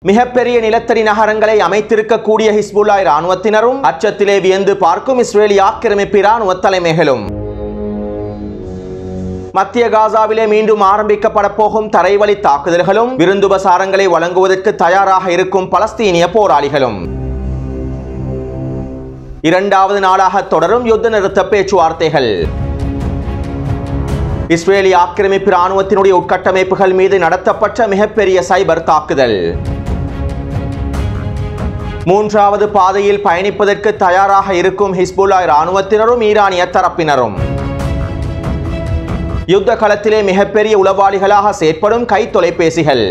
மிகப்பெரிய நிலத்தடி நகரங்களை அமைத்திருக்கக்கூடிய ஹிஸ்புல்லாஹ் இராணுவத்தினரும் அச்சத்திலே வியந்து பார்க்கும் இஸ்ரேலிய ஆக்கிரமிப்பு இராணுவ தலைமைகளும் மத்திய காசாவிலே மீண்டும் ஆரம்பிக்கப்பட போகும் தரைவழி தாக்குதல்களும் விருந்துபசாரங்களை வழங்குவதற்கு தயாராக இருக்கும் பலஸ்தீனிய போராளிகளும் இரண்டாவது நாளாக தொடரும் யுத்த நிறுத்த பேச்சுவார்த்தைகள் இஸ்ரேலிய ஆக்கிரமிப்பு இராணுவத்தினுடைய உட்கட்டமைப்புகள் மீது நடத்தப்பட்ட மிகப்பெரிய சைபர் தாக்குதல் மூன்றாவது பாதையில் பயணிப்பதற்கு தயாராக இருக்கும் ஹிஸ்புல்லாஹ் இராணுவத்தினரும் ஈரானிய தரப்பினரும் யுத்த களத்திலே மிகப்பெரிய உளவாளிகளாக செயற்படும் கை தொலைபேசிகள்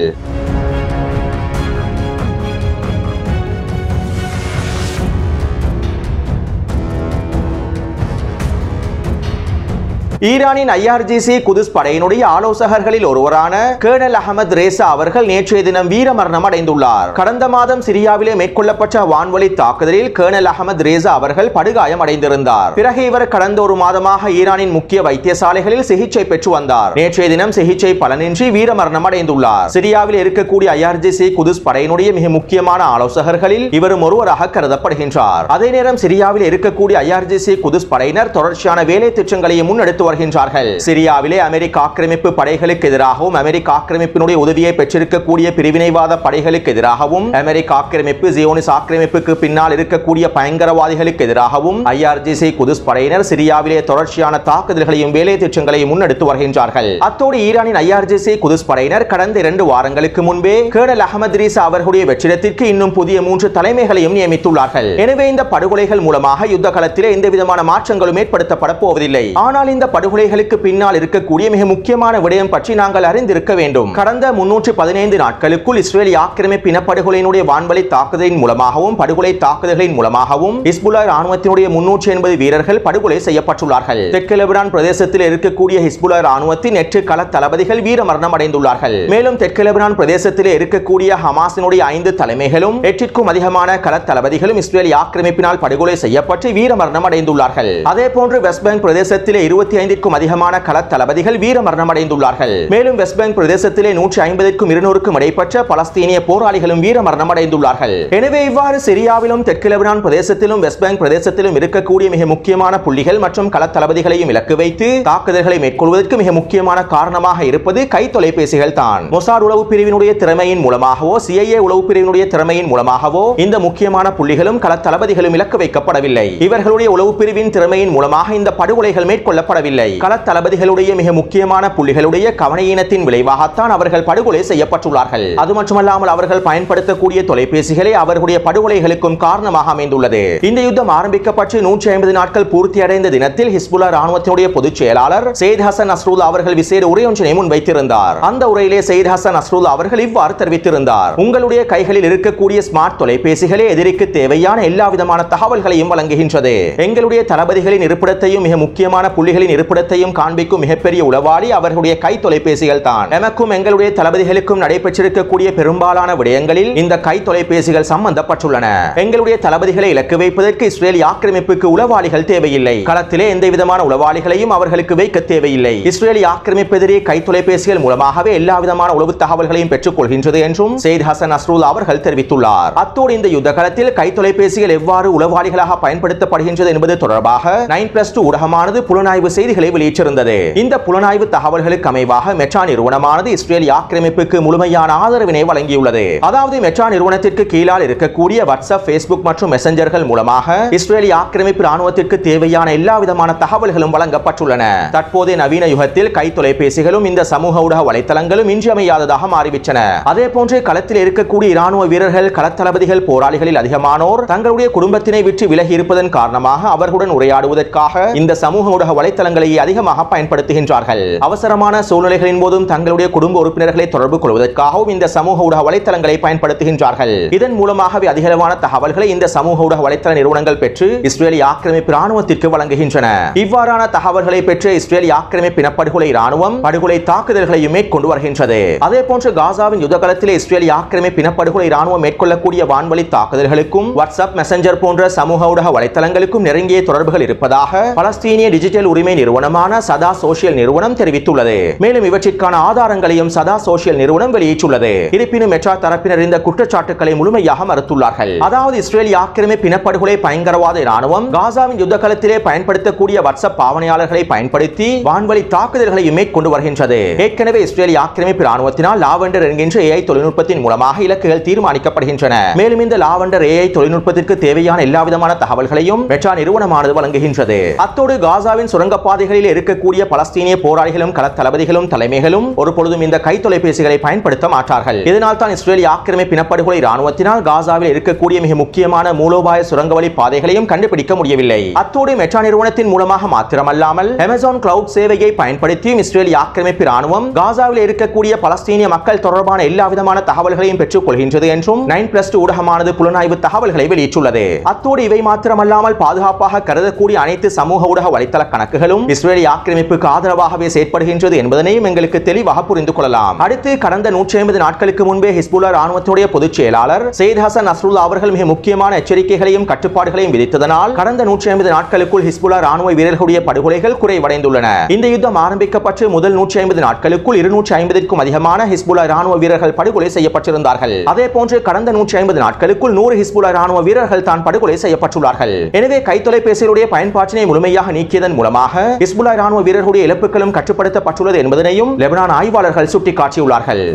ஈரானின் IRGC குதுஸ் படையினுடைய ஆலோசகர்களில் ஒருவரான கர்னல் அஹமத் ரேசா அவர்கள் நேற்றைய தினம் வீரமரணம் அடைந்துள்ளார். கடந்த மாதம் சிரியாவிலே மேற்கொள்ளப்பட்ட வான்வழி தாக்குதலில் கர்னல் அஹமத் ரேசா அவர்கள் படுகாயம் அடைந்திருந்தார். பிறகு இவர் கடந்த ஒரு மாதமாக ஈரானின் முக்கிய வைத்தியசாலைகளில் சிகிச்சை பெற்று வந்தார். நேற்றைய தினம் சிகிச்சை பலனின்றி வீரமரணம் அடைந்துள்ளார். சிரியாவில் இருக்கக்கூடிய IRGC குதுஸ் படையினுடைய மிக முக்கியமான ஆலோசகர்களில் இவரும் ஒருவராக கருதப்படுகின்றார். அதே நேரம் சிரியாவில் இருக்கக்கூடிய IRGC குதுஸ் படையினர் தொடர்ச்சியான வேலை திட்டங்களையும் முன்னெடுத்து வருகின்றார்கள். சிரியாவிலே அமெரிக்க ஆக்கிரமிப்பு படைகளுக்கு எதிராகவும் அமெரிக்க ஆக்கிரமிப்பினுடைய உதவியை பெற்றிருக்கக்கூடிய பிரிவினைவாத படைகளுக்கு எதிராகவும் அமெரிக்க ஆக்கிரமிப்பு ஜியோனிஸ் ஆக்கிரமிப்புக்கு பின்னால் இருக்கக்கூடிய பயங்கரவாதிகளுக்கு எதிராகவும் IRGC குதுஸ் படையினர் சிரியாவிலே தொடர்ச்சியான தாக்குதல்களையும் வேலை திட்டங்களையும் முன்னெடுத்து வருகின்றார்கள். அத்தோடு ஈரானின் IRGC குதுஸ் படையினர் கடந்த 2 வாரங்களுக்கு முன்பே கர்னல் அஹமத் ரீசா அவர்களுடைய வெற்றிடத்திற்கு இன்னும் புதிய 3 தலைமைகளையும் நியமித்துள்ளார்கள். எனவே இந்த படுகொலைகள் மூலமாக யுத்த களத்திலே எந்த விதமான மாற்றங்களும் ஏற்படுத்தப்பட போவதில்லை. ஆனால் இந்த படுகொலைகளுக்கு பின்னால் இருக்கக்கூடிய மிக முக்கியமான விடயம் பற்றி நாங்கள் அறிந்திருக்க வேண்டும். கடந்த 315 நாட்களுக்குள் இஸ்ரேலிய ஆக்கிரமிப்பு இனப்படுகொலையினுடைய வான்வழி தாக்குதலின் மூலமாகவும் படுகொலை தாக்குதல்களின் மூலமாகவும் ஹிஸ்புல்லாஹ் இராணுவத்தினுடைய 380 வீரர்கள் படுகொலை செய்யப்பட்டுள்ளார்கள். தெற்கு லெபனான் பிரதேசத்தில் இருக்கக்கூடிய ஹிஸ்புல்லாஹ் இராணுவத்தின் 8 கள தளபதிகள் வீரமரணம் அடைந்துள்ளார்கள். மேலும் தெற்கு லெபனான் பிரதேசத்தில் இருக்கக்கூடிய ஹமாஸினுடைய 5 தலைமைகளும் 8க்கும் அதிகமான கள தளபதிகளும் இஸ்ரேலிய ஆக்கிரமிப்பினால் படுகொலை செய்யப்பட்டு வீரமரணம் அடைந்துள்ளார்கள். அதே போன்று வெஸ்ட் பேங்க் பிரதேசத்திலே 25க்கும் அதிகமான கள தளபதிகள் வீரமரணம் அடைந்துள்ளார்கள். மேலும் வெஸ்ட் பேங்க் பிரதேசத்திலே 150க்கும் 200க்கும் இடைப்பட்ட பலஸ்தீனிய போராளிகளும் வீரமரணம் அடைந்துள்ளார்கள். எனவே இவ்வாறு சிரியாவிலும் தெற்கு லெபனான் பிரதேசத்திலும் வெஸ்ட் பேங்க் பிரதேசத்திலும் இருக்கக்கூடிய மிக முக்கியமான புள்ளிகள் மற்றும் கள தளபதிகளையும் இலக்கு வைத்து தாக்குதல்களை மேற்கொள்வதற்கு மிக முக்கியமான காரணமாக இருப்பது கை தொலைபேசிகள் தான். மொசாட் உளவு பிரிவினுடைய திறமையின் மூலமாகவோ CIA உளவு பிரிவினுடைய திறமையின் மூலமாகவோ இந்த முக்கியமான புள்ளிகளும் கள தளபதிகளும் இலக்கு வைக்கப்படவில்லை. இவர்களுடைய உளவு பிரிவின் திறமையின் மூலமாக இந்த படுகொலைகள் மேற்கொள்ளப்படவில்லை. கள தளபதிகளுடைய மிக முக்கியமான புள்ளிகளுடைய கவனஈனத்தின் விளைவாகத்தான் அவர்கள் படுகொலை செய்யப்பட்டுள்ளார்கள். அது மட்டுமல்லாமல் அவர்கள் பயன்படுத்தக்கூடிய தொலைபேசிகளே அவர்களுடைய படுகொலைகளுக்கும் காரணமாக அமைந்துள்ளது. இந்த யுத்தம் ஆரம்பிக்கப்பட்டு 150 நாட்கள் பூர்த்தியடைந்த தினத்தில் ஹிஸ்புல்லாஹ் இராணுவத்தினுடைய பொதுச் செயலாளர் சையத் ஹசன் நஸ்ருல்லா அவர்கள் விசேட உரையொன்றினை முன்வைத்திருந்தார். அந்த உரையிலே சையத் ஹசன் நஸ்ருல்லா அவர்கள் இவ்வாறு தெரிவித்திருந்தார்: உங்களுடைய கைகளில் இருக்கக்கூடிய ஸ்மார்ட் தொலைபேசிகளே எதிரிக்கு தேவையான எல்லா விதமான தகவல்களையும் வழங்குகின்றது. எங்களுடைய தளபதிகளின் இருப்பிடத்தையும் மிக முக்கியமான புள்ளிகளின் இருப்பிடத்தையும் காண்பிக்கும் மிகப்பெரிய உளவாளி அவர்களுடைய கை தொலைபேசிகள் தான். எமக்கும் எங்களுடைய தளபதிகளுக்கும் நடைபெற்றிருக்கக்கூடிய பெரும்பாலான விடயங்களில் இந்த கை தொலைபேசிகள் சம்பந்தப்பட்டுள்ளன. எங்களுடைய தளபதிகளை இலக்கு வைப்பதற்கு இஸ்ரேலிய ஆக்கிரமிப்புக்கு உளவாளிகள் தேவையில்லை. களத்திலே எந்த விதமான உளவாளிகளையும் அவர்களுக்கு வைக்க தேவையில்லை. இஸ்ரேலிய ஆக்கிரமிப்பு எதிரே கை தொலைபேசிகள் மூலமாகவே எல்லா விதமான உளவு தகவல்களையும் பெற்றுக் கொள்கின்றது என்றும் சையத் ஹசன் நஸ்ருல்லா அவர்கள் தெரிவித்துள்ளார். அத்தோடு இந்த யுத்த களத்தில் கை தொலைபேசிகள் எவ்வாறு உளவாளிகளாக பயன்படுத்தப்படுகின்றது என்பது தொடர்பாக 9+2 ஊடகமானது புலனாய்வு செய்திகளை வெளியிட்டிருந்தது. இந்த புலனாய்வு தகவல்களுக்கு அமைவாக மெட்ரா நிறுவனமானது இஸ்ரேலிய ஆக்கிரமிப்புக்கு முழுமையான ஆதரவினை வழங்கியுள்ளது. அதாவது மெட்ரா நிறுவனத்திற்கு கீழால் இருக்கக்கூடிய வாட்ஸ்அப், ஃபேஸ்புக் மற்றும் மெசஞ்சர்கள் மூலமாக இஸ்ரேலிய ஆக்கிரமிப்பு இராணுவத்திற்கு தேவையான எல்லா விதமான தகவல்களும் வழங்கப்பட்டுள்ளன. தற்போதைய நவீன யுகத்தில் கை தொலைபேசிகளும் இந்த சமூக ஊடக வலைத்தளங்களும் இன்றியமையாததாக மாறிவிட்டன. அதே போன்று களத்தில் இருக்கக்கூடிய இராணுவ வீரர்கள், களத்தளபதிகள், போராளிகளில் அதிகமானோர் தங்களுடைய குடும்பத்தினை விட்டு விலகி இருப்பதன் காரணமாக அவர்களுடன் உரையாடுவதற்காக இந்த சமூக ஊடக வலைத்தளங்களையே அதிகமாக பயன்படுத்துகின்றார்கள். அவசரமான சூழ்நிலைகளின் போதும் தங்களுடைய குடும்ப உறுப்பினர்களை தொடர்பு கொள்வதற்காகவும் இந்த சமூக ஊடக வலைத்தளங்களை பயன்படுத்துகின்றார்கள். இதன் மூலமாகவே அதிகளவான தகவல்களை இந்த சமூக ஊடக வலைத்தள நிறுவனங்கள் பெற்று இஸ்ரேலிய ஆக்கிரமிப்பு இராணுவத்திற்கு வழங்குகின்றன. இவ்வாறான தகவல்களை பெற்று இஸ்ரேலிய ஆக்கிரமிப்பு இனப்படுகொலை இராணுவம் படுகொலை தாக்குதல்களையும் மேற்கொண்டு வருகின்றது. அதே போன்று காசாவின் யுத்த களத்திலே இஸ்ரேலிய ஆக்கிரமிப்பு இனப்படுகொலை இராணுவம் மேற்கொள்ளக்கூடிய வான்வழி தாக்குதல்களுக்கும் வாட்ஸ்அப், மெசஞ்சர் போன்ற சமூக ஊடக வலைத்தளங்களுக்கும் நெருங்கிய தொடர்புகள் இருப்பதாக பலஸ்தீனிய டிஜிட்டல் உரிமை நிறுவனம் நிறுவனமான சதா சோசியல் நிறுவனம் தெரிவித்துள்ளது. மேலும் இவற்றிற்கான ஆதாரங்களையும் சதா சோசியல் நிறுவனம் வெளியிட்டுள்ளது. இருப்பினும் மெட்ரா தரப்பினர் இந்த குற்றச்சாட்டுக்களை முழுமையாக மறுத்துள்ளார்கள். அதாவது இஸ்ரேலிய ஆக்கிரமிப்பு இனப்படுகொலை பயங்கரவாத இராணுவம் காசாவின் யுத்த களத்திலே பயன்படுத்தக்கூடிய வாட்ஸ்அப் பாவனையாளர்களை பயன்படுத்தி வான்வழி தாக்குதல்களை மேற்கொண்டு வருகின்றது. ஏற்கனவே இஸ்ரேலிய ஆக்கிரமிப்பு இராணுவத்தினால் லாவெண்டர் என்கின்ற AI தொழில்நுட்பத்தின் மூலமாக இலக்குகள் தீர்மானிக்கப்படுகின்றன. மேலும் இந்த லாவெண்டர் AI தொழில்நுட்பத்திற்கு தேவையான எல்லாவிதமான தகவல்களையும் மெட்ரா நிறுவனமானது வழங்குகின்றது. அத்தோடு காசாவின் சுரங்கப்பாதைகளில் இருக்கக்கூடிய பலஸ்தீனிய போராளிகளும் களத்தளபதிகளும் தலைமைகளும் ஒரு பொழுதும் இந்த கைத்தொலைபேசிகளை பயன்படுத்த மாட்டார்கள். இதனால் தான் இஸ்ரேலிய ஆக்கிரமிப்பு இனப்படுகொலை இராணுவத்தினால் காசாவில் இருக்கக்கூடிய மிக முக்கியமான மூலோபாய சுரங்கவழி பாதைகளையும் கண்டுபிடிக்க முடியவில்லை. அத்தோடு மெட்ரா நிறுவனத்தின் மூலமாக மாத்திரமல்லாமல் அமேசான் கிளவுட் சேவையை பயன்படுத்தியும் இஸ்ரேலிய ஆக்கிரமிப்பு இராணுவம் காசாவில் இருக்கக்கூடிய பலஸ்தீனிய மக்கள் தொடர்பான எல்லா விதமான தகவல்களையும் பெற்றுக் கொள்கின்றது என்றும் 9+2 ஊடகமானது புலனாய்வு தகவல்களை வெளியிட்டுள்ளது. அத்தோடு இவை மாத்திரமல்லாமல் பாதுகாப்பாக கருதக்கூடிய அனைத்து சமூக ஊடக வலைத்தள கணக்குகளும் இஸ்ரேலிய ஆக்கிரமிப்புக்கு ஆதரவாகவே செயற்படுகின்றது என்பதனையும் எங்களுக்கு தெளிவாக புரிந்து கொள்ளலாம். அடுத்து கடந்த 150 நாட்களுக்கு முன்பே ஹிஸ்புல்லா ராணுவத்துடைய பொதுச் செயலாளர் சையத் ஹசன் நஸ்ருல்லா அவர்கள் மிக முக்கியமான எச்சரிக்கைகளையும் கட்டுப்பாடுகளையும் விதித்ததனால் கடந்த 150 நாட்களுக்குள் ஹிஸ்புல்லா ராணுவ வீரர்களுடைய படுகொலைகள் குறைவடைந்துள்ளன. இந்த யுத்தம் ஆரம்பிக்கப்பட்டு முதல் 150 நாட்களுக்குள் 250க்கும் அதிகமான ஹிஸ்புல்லா ராணுவ வீரர்கள் படுகொலை செய்யப்பட்டிருந்தார்கள். அதே போன்று கடந்த 150 நாட்களுக்குள் 100 ஹிஸ்புல்லா ராணுவ வீரர்கள் தான் படுகொலை செய்யப்பட்டுள்ளார்கள். எனவே கைத்தொலைபேசிகளுடைய பயன்பாட்டினை முழுமையாக நீக்கியதன் மூலமாக ஹிஸ்புல்லா ராணுவ வீரர்களுடைய இழப்புகளும் கட்டுப்படுத்தப்பட்டுள்ளது என்பதனையும் லெபனான் ஆய்வாளர்கள் சுட்டிக்காட்டியுள்ளார்கள்.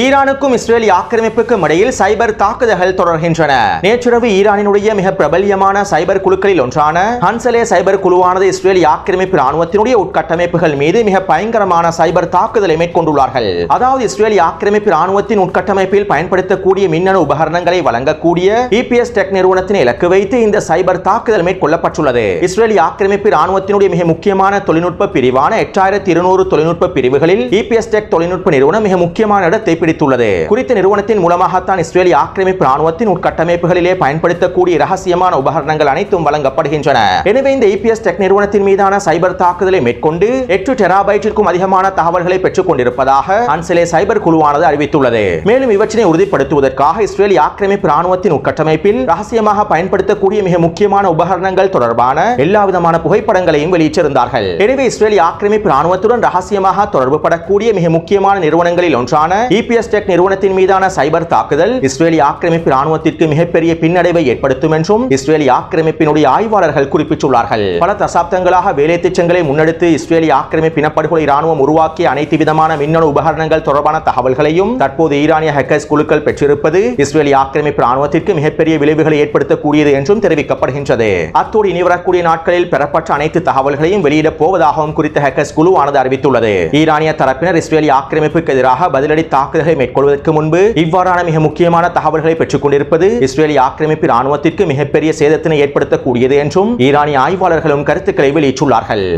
ஈரானுக்கும் இஸ்ரேலிய ஆக்கிரமிப்புக்கும் இடையில் சைபர் தாக்குதல்கள் தொடர்கின்றன. நேற்றிரவு ஈரானினுடைய மிக பிரபல்யமான சைபர் குழுக்களில் ஒன்றான ஹன்சலே சைபர் குழுவானது இஸ்ரேலிய ஆக்கிரமிப்பு ராணுவத்தினுடைய உட்கட்டமைப்புகள் மீது மிக பயங்கரமான சைபர் தாக்குதலை மேற்கொண்டுள்ளார்கள். அதாவது இஸ்ரேலிய ஆக்கிரமிப்பு ராணுவத்தின் உட்கட்டமைப்பில் பயன்படுத்தக்கூடிய மின்னணு உபகரணங்களை வழங்கக்கூடிய EPS டெக் நிறுவனத்தினை இலக்கு வைத்து இந்த சைபர் தாக்குதல் மேற்கொள்ளப்பட்டுள்ளது. இஸ்ரேலிய ஆக்கிரமிப்பு ராணுவத்தினுடைய மிக முக்கியமான தொழில்நுட்ப பிரிவான 8200 தொழில்நுட்ப பிரிவுகளில் EPS டெக் தொழில்நுட்ப நிறுவனம் மிக முக்கியமான இடத்தை பிடித்துள்ளது. குறித்த நிறுவனத்தின் மூலமாகத்தான் இஸ்ரேலிய ஆக்கிரமிப்பு ராணுவத்தின் உட்கட்டமைப்புகளிலே பயன்படுத்தக்கூடிய ரகசியமான உபகரணங்கள் அனைத்தும் வழங்கப்படுகின்றன. எனவே இந்த EPS டெக் நிறுவனத்தின் மீதான சைபர் தாக்குதலை மேற்கொண்டு 8 டெராபைட்டிற்கும் அதிகமான தகவல்களை பெற்றுக் கொண்டிருப்பதாக ஹன்சலே சைபர் குழுவானது அறிவித்துள்ளது. மேலும் இவற்றினை உறுதிப்படுத்துவதற்காக இஸ்ரேலிய ஆக்கிரமிப்பு ராணுவத்தின் உட்கட்டமைப்பில் ரகசியமாக பயன்படுத்தக்கூடிய மிக முக்கியமான உபகரணங்கள் தொடர்பான எல்லா விதமான புகைப்படங்களையும் வெளியிட்டிருந்தார்கள். எனவே இஸ்ரேலிய ஆக்கிரமிப்பு ராணுவத்துடன் ரகசியமாக தொடர்பு படக்கூடிய மிக முக்கியமான நிறுவனங்களில் ஒன்றான EPS டெக் நிறுவனத்தின் மீதான சைபர் தாக்குதல் இஸ்ரேலிய ஆக்கிரமிப்பு ராணுவத்திற்கு மிகப்பெரிய பின்னடைவை ஏற்படுத்தும் என்றும் இஸ்ரேலிய ஆக்கிரமிப்பினுடைய ஆய்வாளர்கள் குறிப்பிட்டுள்ளார்கள். பல தசாப்தங்களாக வேலை திட்டங்களை முன்னெடுத்து இஸ்ரேலிய ஆக்கிரமிப்பு இனப்படுகொலை ராணுவம் உருவாக்கிய அனைத்து விதமான மின்னணு உபகரணங்கள் தொடர்பான தகவல்களையும் தற்போது ஈரானிய ஹேக்கர்ஸ் குழுக்கள் பெற்றிருப்பது இஸ்ரேலிய ஆக்கிரமிப்பு ராணுவத்திற்கு மிகப்பெரிய விளைவுகளை ஏற்படுத்தக்கூடியது என்றும் தெரிவிக்கப்படுகின்றது. அத்தோடு இனி வரக்கூடிய நாட்களில் பெறப்பட்ட அனைத்து தகவல்களையும் வெளியிடப் போவதாகவும் குறித்த ஹேக்கர்ஸ் குழுவானது அறிவித்துள்ளது. ஈரானிய தரப்பினர் இஸ்ரேலிய ஆக்கிரமிப்புக்கு எதிராக பதிலடி தாக்குதல்களை மேற்கொள்வதற்கு முன்பு இவ்வாறான மிக முக்கியமான தகவல்களை பெற்றுக் கொண்டிருப்பது இஸ்ரேலிய ஆக்கிரமிப்பு ராணுவத்திற்கு மிகப்பெரிய சேதத்தினை ஏற்படுத்தக்கூடியது என்றும் ஈரானிய ஆய்வாளர்களும் கருத்துக்களை வெளியிட்டுள்ளார்கள்.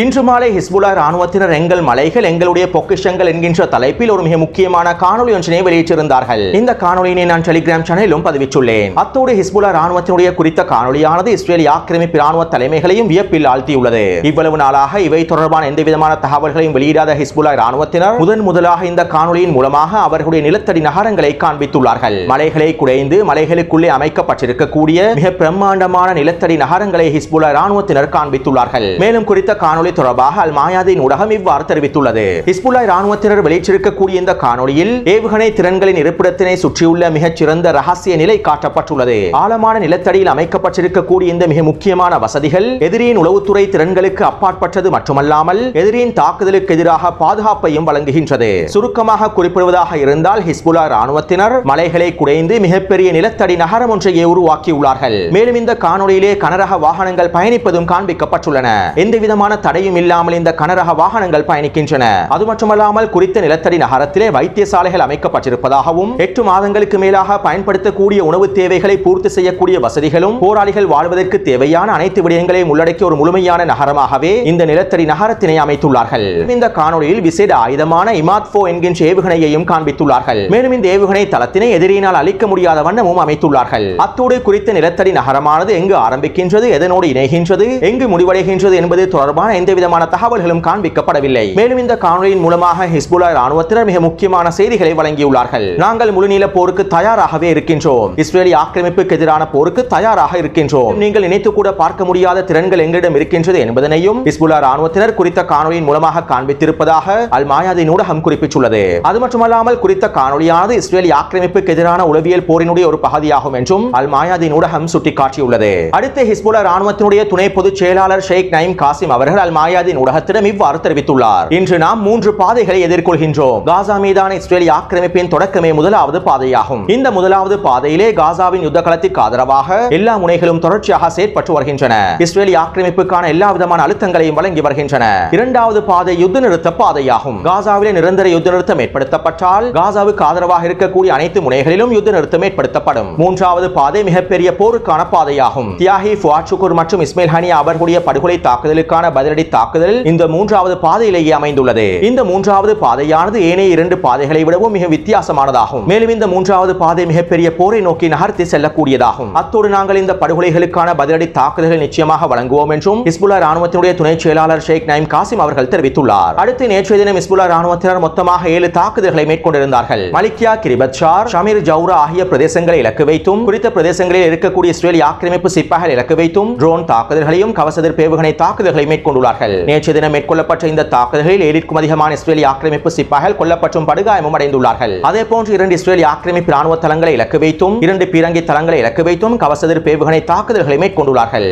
இன்று மாலை ஹிஸ்புல்லா ராணுவத்தினர் எங்கள் மலைகள் எங்களுடைய பொக்கிஷங்கள் என்கின்ற தலைப்பில் ஒரு மிக முக்கியமான காணொலி ஒன்றினை வெளியிட்டிருந்தார்கள். இந்த காணொலியினை நான் டெலிகிராம் சேனலிலும் பதிவிட்டுள்ளேன். அத்தோடு ஹிஸ்புல்லா ராணுவத்தினுடைய குறித்த காணொலியானது இஸ்ரேலிய ஆக்கிரமிப்பு ராணுவ தலைமைகளையும் வியப்பில் ஆழ்த்தியுள்ளது. இவ்வளவு நாளாக இவை தொடர்பான எந்த விதமான தகவல்களையும் வெளியிடாத ஹிஸ்புல்லா ராணுவத்தினர் முதலாக இந்த காணொலியின் மூலமாக அவர்களுடைய நிலத்தடி நகரங்களை காண்பித்துள்ளார்கள். மலைகளை குடைந்து மலைகளுக்குள்ளே அமைக்கப்பட்டிருக்கக்கூடிய மிக பிரம்மாண்டமான நிலத்தடி நகரங்களை ஹிஸ்புல்லா ராணுவத்தினர் காண்பித்துள்ளார்கள். மேலும் குறித்த காணொலி தொடர்பாக அல் மாயாதின் ஊடகம் இவ்வாறு தெரிவித்துள்ளது. ஹிஸ்புல்லா ராணுவத்தினர் வெளியிட்டிருக்கக்கூடிய இந்த காணொலியில் ஏவுகணை திறன்களின் இருப்பிடத்தினை சுற்றியுள்ள மிகச் சிறந்த ரகசிய நிலை காட்டப்பட்டுள்ளது. ஆழமான நிலத்தடியில் அமைக்கப்பட்டிருக்கக்கூடிய இந்த மிக முக்கியமான வசதிகள் எதிரியின் உளவுத்துறை திறன்களுக்கு அப்பாற்பட்டது மட்டுமல்லாமல் எதிரியின் தாக்குதலுக்கு எதிராக பாதுகாப்பையும் வழங்குகின்றது. சுருக்கமாக குறிப்பிடுவதாக இருந்தால் ஹிஸ்புல்லா ராணுவத்தினர் மலைகளை குடைந்து மிகப்பெரிய நிலத்தடி நகரம் ஒன்றையே உருவாக்கியுள்ளார்கள். மேலும் இந்த காணொலியிலே கனரக வாகனங்கள் பயணிப்பதும் காண்பிக்கப்பட்டுள்ளன. எந்த விதமான தடையும் இல்லாமல் இந்த கனரக வாகனங்கள் பயணிக்கின்றன. அது மட்டுமல்லாமல் குறித்த நிலத்தடி நகரத்திலே வைத்தியசாலைகள் அமைக்கப்பட்டிருப்பதாகவும் 8 மாதங்களுக்கு மேலாக பயன்படுத்தக்கூடிய உணவு தேவைகளை பூர்த்தி செய்யக்கூடிய வசதிகளும் போராளிகள் வாழ்வதற்கு தேவையான அனைத்து விடயங்களையும் உள்ளடக்கிய ஒரு முழுமையான நகரமாகவே இந்த நிலத்தடி நகரத்தினை அமைத்துள்ளார்கள். இந்த காணொலியில் விசேட ஆயுதமான இமாத்-4 என்கின்ற ஏவுகணையையும் காண்பித்துள்ளார்கள். மேலும் இந்த ஏவுகணை தளத்தினை எதிரியினால் அழிக்க முடியாத வண்ணமும் அமைத்துள்ளார்கள். அத்தோடு குறித்த நிலத்தடி நகரமானது எங்கு ஆரம்பிக்கின்றது, எதனோடு இணைகின்றது, எங்கு முடிவடைகின்றது என்பது தொடர்பான எந்தவிதமான தகவல்களும் காண்பிக்கப்படவில்லை. மேலும் இந்த காணொலியின் மூலமாக ஹிஸ்புல்லா ராணுவத்தினர் மிக முக்கியமான செய்திகளை வழங்கியுள்ளார்கள். நாங்கள் முழுநீள போருக்கு தயாராகவே இருக்கின்றோம். இஸ்ரேலிய ஆக்கிரமிப்புக்கு எதிரான போருக்கு தயாராக இருக்கின்றோம். நீங்கள் நினைத்து கூட பார்க்க முடியாத திறன்கள் எங்களிடம் இருக்கின்றது என்பதனையும் ஹிஸ்புல்லா ராணுவத்தினர் குறித்த காணொலியின் மூலமாக காண்பித்திருப்பதாக அல் மாயாதீன் ஊடகம் குறிப்பிட்டுள்ளது. அது மட்டுமல்லாமல் குறித்த காணொலியானது இஸ்ரேலிய ஆக்கிரமிப்புக்கு எதிரான உளவியல் போரினுடைய ஒரு பகுதியாகும் என்றும் அல் மாயாதீன் ஊடகம் சுட்டிக்காட்டியுள்ளது. அடுத்து ஹிஸ்புல்லா ராணுவத்தினுடைய துணை பொதுச் செயலாளர் ஷேக் நயீம் காசிம் அவர்கள் அல் மாயாதீன் ஊடகத்திடம் இவ்வாறு தெரிவித்துள்ளார். இன்று நாம் 3 பாதைகளை எதிர்கொள்கின்றோம். காசா மீதான இஸ்ரேலிய ஆக்கிரமிப்பின் தொடக்கமே முதலாவது பாதையாகும். இந்த முதலாவது பாதையிலே காசாவின் யுத்த களத்திற்கு ஆதரவாக எல்லா முனைகளும் தொடர்ச்சியாக செயற்பட்டு வருகின்றன. இஸ்ரேலிய ஆக்கிரமிப்புக்கான எல்லா விதமான அழுத்தங்களையும் வழங்கி வருகின்றன. இரண்டாவது பாதை யுத்த நிறுத்த பாதையாகும். காசாவிலே நிரந்தர யுத்த நிறுத்தம் ஏற்படுத்தப்பட்டால் காசாவுக்கு ஆதரவாக இருக்கக்கூடிய அனைத்து முனைகளிலும் யுத்த நிறுத்தம் ஏற்படுத்தப்படும். மூன்றாவது பாதை மிகப்பெரிய போருக்கான பாதையாகும். தியாகி ஃபுஆத் ஷுக்கூர் மற்றும் இஸ்மாயில் ஹனியா அவர்களுடைய படுகொலை தாக்குதலுக்கான பதிலடி தாக்குதல் இந்த மூன்றாவது பாதையிலேயே அமைந்துள்ளது. இந்த மூன்றாவது பாதையானது ஏனைய 2 பாதைகளை விடவும் மிக வித்தியாசமானதாகும். மேலும் இந்த மூன்றாவது பாதை மிகப்பெரிய போரை நோக்கி நகர்த்தி செல்லக்கூடியதாகும். அத்தோடு நாங்கள் இந்த படுகொலைகளுக்கான பதிலடி தாக்குதல்கள் நிச்சயமாக வழங்குவோம் என்றும் ஹிஸ்புல்லா ராணுவத்தினுடைய துணை செயலாளர் ஷேக் நயீம் காசிம் அவர்கள் தெரிவித்துள்ளார். அடுத்து நேற்றைய தினம் ஹிஸ்புல்லா ராணுவத்தினர் மொத்தமாக 7 தாக்குதல்களை மேற்கொண்டிருந்தார்கள். மலிக்கியா, கிரிபத் ஷார், ஷமீர் ஜவுரா ஆகிய பிரதேசங்களை இலக்கு வைத்தும் குறித்த பிரதேசங்களில் இருக்கக்கூடிய இஸ்ரேலிய ஆக்கிரமிப்பு சிப்பாய்கள் இலக்கு வைத்தும் ட்ரோன் தாக்குதல்களையும் கவசதிர் பேவுகணை தாக்குதல்களை மேற்கொண்டுள்ளார்கள். நேற்றைய தினம் மேற்கொள்ளப்பட்ட இந்த தாக்குதல்களில் 7க்கும் அதிகமான இஸ்ரேலிய ஆக்கிரமிப்பு சிப்பாய்கள் கொல்லப்பட்டும் படுகாயமும் அடைந்துள்ளார்கள். அதேபோன்று 2 இஸ்ரேலிய ஆக்கிரமிப்பு ராணுவ தளங்களை இலக்கு வைத்தும் 2 பீரங்கி தளங்களை இலக்கு வைத்தும் கவசதிர் பேவுகணை தாக்குதல்களை மேற்கொண்டுள்ளார்கள்.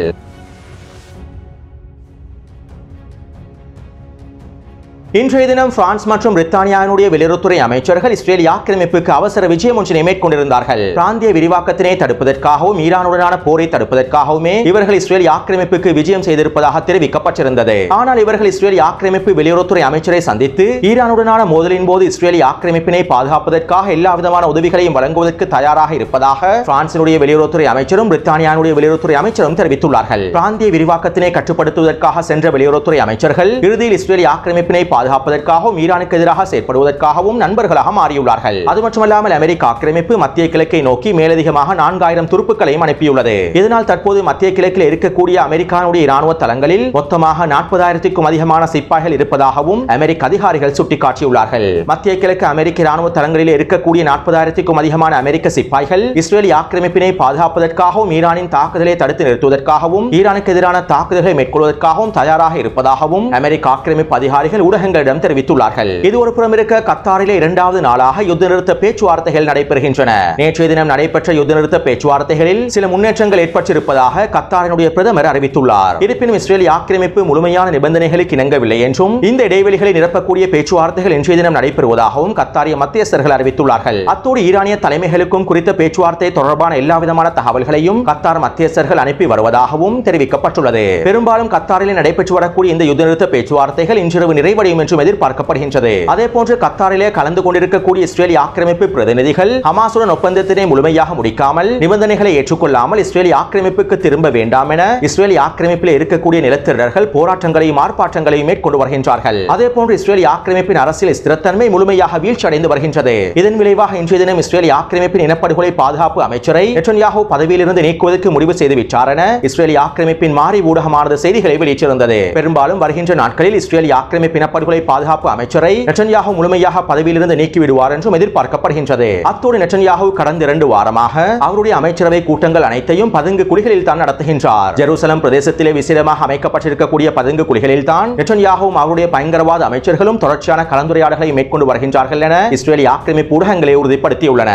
இன்றைய தினம் பிரான்ஸ் மற்றும் பிரித்தானியாவினுடைய வெளியுறவுத்துறை அமைச்சர்கள் இஸ்ரேலிய ஆக்கிரமிப்புக்கு அவசர விஜயம் ஒன்றினை மேற்கொண்டிருந்தார்கள். பிராந்திய விரிவாக்கத்தினை தடுப்பதற்காகவும் ஈரானுடனான போரை தடுப்பதற்காகவுமே இவர்கள் இஸ்ரேலிய ஆக்கிரமிப்புக்கு விஜயம் செய்திருப்பதாக தெரிவிக்கப்பட்டிருந்தது. ஆனால் இவர்கள் இஸ்ரேலிய ஆக்கிரமிப்பு வெளியுறவுத்துறை அமைச்சரை சந்தித்து ஈரானுடனான மோதலின் போது இஸ்ரேலிய ஆக்கிரமிப்பினை பாதுகாப்பதற்காக எல்லா விதமான உதவிகளையும் வழங்குவதற்கு தயாராக இருப்பதாக பிரான்சினுடைய வெளியுறவுத்துறை அமைச்சரும் பிரித்தானியாவுடைய வெளியுறவுத்துறை அமைச்சரும் தெரிவித்துள்ளார்கள். பிராந்திய விரிவாக்கத்தினை கட்டுப்படுத்துவதற்காக சென்ற வெளியுறவுத்துறை அமைச்சர்கள் இறுதியில் இஸ்ரேலிய ஆக்கிரமிப்பினை பாதுகாப்பதற்காகவும் ஈரானுக்கு எதிராக செயற்படுவதற்காகவும் நண்பர்களாக மாறியுள்ளார்கள். அது மட்டுமல்லாமல் அமெரிக்க ஆக்கிரமிப்பு மத்திய கிழக்கை நோக்கி மேலதிகமாக 4000 துருப்புக்களையும் அனுப்பியுள்ளது. இதனால் தற்போது மத்திய கிழக்கில் இருக்கக்கூடிய அமெரிக்காவுடைய இராணுவ தளங்களில் மொத்தமாக 40,000க்கும் அதிகமான சிப்பாய்கள் இருப்பதாகவும் அமெரிக்க அதிகாரிகள் சுட்டிக்காட்டியுள்ளார்கள். மத்திய கிழக்கு அமெரிக்க இராணுவ தளங்களில் இருக்கக்கூடிய 40,000க்கும் அதிகமான அமெரிக்க சிப்பாய்கள் இஸ்ரேலிய ஆக்கிரமிப்பினை பாதுகாப்பதற்காகவும் ஈரானின் தாக்குதலை தடுத்து நிறுத்துவதற்காகவும் ஈரானுக்கு எதிரான தாக்குதல்களை மேற்கொள்வதற்காகவும் தயாராக இருப்பதாகவும் அமெரிக்க ஆக்கிரமிப்பு அதிகாரிகள் ஊடகங்களிடம் தெரிவித்துள்ளார்கள். இது ஒரு புறம் இருக்க கத்தாரிலே 2வது நாளாக யுத்த நிறுத்த பேச்சுவார்த்தைகள் நடைபெறுகின்றன. நேற்றைய தினம் நடைபெற்ற யுத்த நிறுத்த பேச்சுவார்த்தைகளில் சில முன்னேற்றங்கள் ஏற்பட்டிருப்பதாக கத்தாரினுடைய பிரதமர் அறிவித்துள்ளார். இருப்பினும் இஸ்ரேலிய ஆக்கிரமிப்பு முழுமையான நிபந்தனைகளுக்கு இணங்கவில்லை என்றும் இந்த இடைவெளிகளை நிரப்பக்கூடிய பேச்சுவார்த்தைகள் இன்றைய தினம் நடைபெறுவதாகவும் கத்தாரிய மத்தியஸ்தர்கள் அறிவித்துள்ளார்கள். அத்தோடு ஈரானிய தலைமைகளுக்கும் குறித்த பேச்சுவார்த்தை தொடர்பான எல்லா விதமான தகவல்களையும் கத்தார் மத்தியஸ்தர்கள் அனுப்பி வருவதாகவும் தெரிவிக்கப்பட்டுள்ளது. பெரும்பாலும் கத்தாரில் நடைபெற்று வரக்கூடிய இந்த யுத்த நிறுத்த பேச்சுவார்த்தைகள் இன்றிரவு நிறைவடையும் என்றும் எதிர்பார்க்கப்படுகின்றது. அதேபோன்று கத்தாரிலே கலந்து கொண்டிருக்கக்கூடிய இஸ்ரேலிய ஆக்கிரமிப்பு பிரதிநிதிகள் ஹமாஸுடன் ஒப்பந்தத்தினை முழுமையாக முடிக்காமல் நிபந்தனைகளை ஏற்றுக்கொள்ளாமல் இஸ்ரேலிய ஆக்கிரமிப்புக்கு திரும்ப வேண்டாம் என இஸ்ரேலிய ஆக்கிரமிப்பில் இருக்கக்கூடிய நிலத்திரர்கள் போராட்டங்களையும் ஆர்ப்பாட்டங்களையும் மேற்கொண்டு வருகின்றார்கள். அதேபோன்று இஸ்ரேலிய ஆக்கிரமிப்பின் அரசியல் ஸ்திரத்தன்மை முழுமையாக வீழ்ச்சி அடைந்து வருகின்றது. இதன் விளைவாக இன்றைய தினம் இஸ்ரேலிய ஆக்கிரமிப்பின் இனப்படுகொலை பாதுகாப்பு அமைச்சரை நெட்டன்யாஹூ பதவியிலிருந்து நீக்குவதற்கு முடிவு செய்துவிட்டார் என இஸ்ரேலிய ஆக்கிரமிப்பின் மாறி ஊடகமானது செய்திகளை வெளியிட்டிருந்தது. பெரும்பாலும் வருகின்ற நாட்களில் இஸ்ரேலிய ஆக்கிரமிப்பு இனப்படுகொலை பாதுகாப்பு அமைச்சரை நெட்டன்யாஹூ முழுமையாக பதவியிலிருந்து நீக்கிவிடுவார் என்றும் எதிர்பார்க்கப்படுகின்றது. அத்தோடு நெட்டன்யாஹூ கடந்த 2 வாரமாக அவருடைய அமைச்சரவை கூட்டங்கள் அனைத்தையும் பதுங்கு குழிகளில் தான் நடத்துகின்றார். ஜெருசலம் பிரதேசத்திலே விசேடமாக அமைக்கப்பட்டிருக்கக்கூடிய பதுங்கு குழிகளில் தான் நெட்டன்யாஹூவும் அவருடைய பயங்கரவாத அமைச்சர்களும் தொடர்ச்சியான கலந்துரையாடல்களை மேற்கொண்டு வருகின்றார்கள் என இஸ்ரேலிய ஆக்கிரமிப்பு ஊடகங்களை உறுதிப்படுத்தியுள்ளன.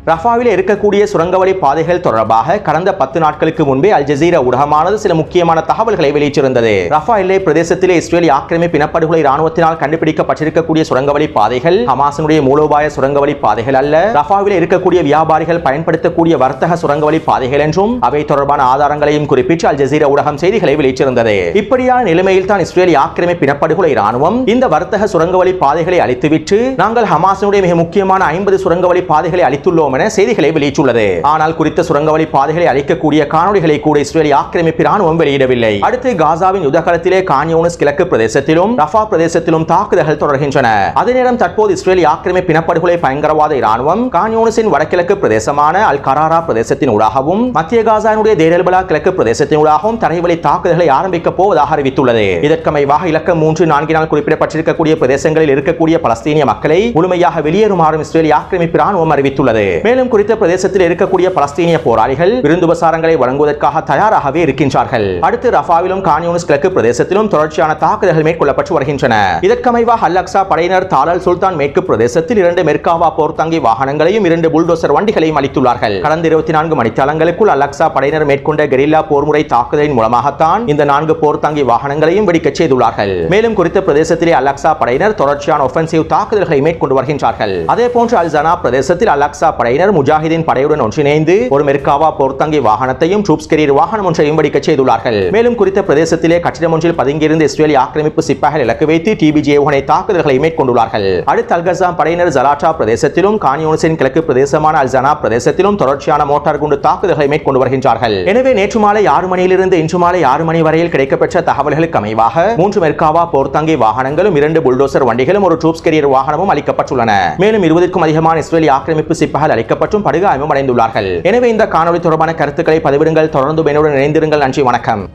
ரஃபாவில் இருக்கக்கூடிய சுரங்கவழி பாதைகள் தொடர்பாக கடந்த 10 நாட்களுக்கு முன்பே அல் ஜசீரா ஊடகமானது சில முக்கியமான தகவல்களை வெளியிட்டிருந்தது. ரஃபா எல்லை பிரதேசத்திலே இஸ்ரேலிய ஆக்கிரமிப்பு இனப்படுகொலை ராணுவத்தினால் கண்டுபிடிக்கப்பட்டிருக்கக்கூடிய சுரங்கவழி பாதைகள் ஹமாஸினுடைய மூலோபாய சுரங்கவழி பாதைகள் அல்ல, ரஃபாவில் இருக்கக்கூடிய வியாபாரிகள் பயன்படுத்தக்கூடிய வர்த்தக சுரங்கவழி பாதைகள் என்றும் அவை தொடர்பான ஆதாரங்களையும் குறிப்பிட்டு அல் ஜசீரா ஊடகம் செய்திகளை வெளியிட்டிருந்தது. இப்படியான நிலைமையில் தான் இஸ்ரேலிய ஆக்கிரமிப்பு இனப்படுகொலை ராணுவம் இந்த வர்த்தக சுரங்கவழி பாதைகளை அழித்துவிட்டு நாங்கள் ஹமாஸினுடைய மிக முக்கியமான 50 சுரங்கவழி பாதைகளை அழித்துள்ளோம் என செய்திகளை வெளியிட்டுள்ளது. ஆனால் குறித்த சுரங்கவழி பாதைகளை அழிக்கக்கூடிய காணொளிகளை கூட இஸ்ரேலிய ஆக்கிரமிப்பு ராணுவம் வெளியிடவில்லை. அடுத்து காசாவின் யுத்தகாலத்திலே கான் யூனிஸ் கிழக்கு பிரதேசத்திலும் ரஃபா பிரதேசத்திலும் தாக்குதல்கள் தொடர்கின்றன. அதே நேரம் தற்போது இஸ்ரேலிய ஆக்கிரமிப்பு இனப்படுகொலை பயங்கரவாத இராணுவம் கான் யூனிஸின் வடகிழக்கு பிரதேசமான அல் கராரா பிரதேசத்தின் ஊடாகவும் மத்திய காசாவினுடைய தேர் எல் பலா கிழக்கு பிரதேசத்தின் ஊடாகவும் தரைவழி தாக்குதல்களை ஆரம்பிக்க போவதாக அறிவித்துள்ளது. இதற்கமைவாக இலக்கம் 3-4 குறிப்பிடப்பட்டிருக்கக்கூடிய பிரதேசங்களில் இருக்கக்கூடிய பலஸ்தீனிய மக்களை முழுமையாக வெளியேறுமாறும் இஸ்ரேலிய ஆக்கிரமிப்பு ராணுவம் அறிவித்துள்ளது. மேலும் குறித்த பிரதேசத்தில் இருக்கக்கூடிய பலஸ்தீனிய போராளிகள் விருந்துபசாரங்களை வழங்குவதற்காக தயாராகவே இருக்கின்றார்கள். அடுத்து ரஃபாவிலும் கான் யூனிஸ் கிழக்கு பிரதேசத்திலும் தொடர்ச்சியான தாக்குதல்கள் மேற்கொள்ளப்பட்டு வருகின்றன. இதற்கமைவாக அல் அக்ஸா படையினர் தாலல் சுல்தான் மேற்கு பிரதேசத்தில் 2 மெர்காவா போர்த்தாங்கி வாகனங்களையும் 2 புல்டோசர் வண்டிகளையும் அளித்துள்ளார்கள். கடந்த 24 மணித்தாளங்களுக்குள் அல் அக்ஸா படையினர் மேற்கொண்ட கெரில்லா போர்முறை தாக்குதலின் மூலமாகத்தான் இந்த 4 போர்த்தாங்கி வாகனங்களையும் வெடிக்கச் செய்துள்ளார்கள். மேலும் குறித்த பிரதேசத்திலே அல் அக்ஸா படையினர் தொடர்ச்சியான ஒஃபென்சிவ் தாக்குதல்களை மேற்கொண்டு வருகின்றார்கள். அதேபோன்று அல் ஜனா பிரதேசத்தில் அல் அக்ஸா படையினர் முஜாஹிதீன் படையுடன் ஒன்றிணைந்து ஒரு மெர்காவா போர்த்தாங்கி வாகனத்தையும் ட்ரூப்ஸ் கேரியர் வாகனம் ஒன்றையும் வெடிக்கச் செய்துள்ளார்கள். மேலும் குறித்த பிரதேசத்திலே கட்டிடம் ஒன்றில் பதுங்கியிருந்த இஸ்ரேலிய ஆக்கிரமிப்பு சிப்பாய்கள் இலக்கு வைத்து டிபிஜி ஏவுகணை தாக்குதல்களை மேற்கொண்டுள்ளார்கள். அடுத்து அல் கஸாம் படையினர் ஜலாட்டா பிரதேசத்திலும் கான் யூனிஸின் கிழக்கு பிரதேசமான அல் ஜனா பிரதேசத்திலும் தொடர்ச்சியான மோட்டார் குண்டு தாக்குதல்களை மேற்கொண்டு வருகின்றார்கள். எனவே நேற்று மாலை 6 மணியிலிருந்து இன்று மாலை 6 மணி வரையில் கிடைக்கப்பெற்ற தகவல்களுக்கு அமைவாக 3 மெர்காவா போர்த்தாங்கி வாகனங்களும் 2 புல்டோசர் வண்டிகளும் ஒரு ட்ரூப்ஸ் கேரியர் வாகனமும் அளிக்கப்பட்டுள்ளன. மேலும் 20க்கும் அதிகமான இஸ்ரேலிய ஆக்கிரமிப்பு சிப்பாய்கள் அளிக்கப்பட்டும் படுகாயமும் அடைந்துள்ளார்கள். எனவே இந்த காணொலி தொடர்பான கருத்துக்களை பதிவிடுங்கள். தொடர்ந்து என்னுடன் இணைந்திருங்கள். நன்றி, வணக்கம்.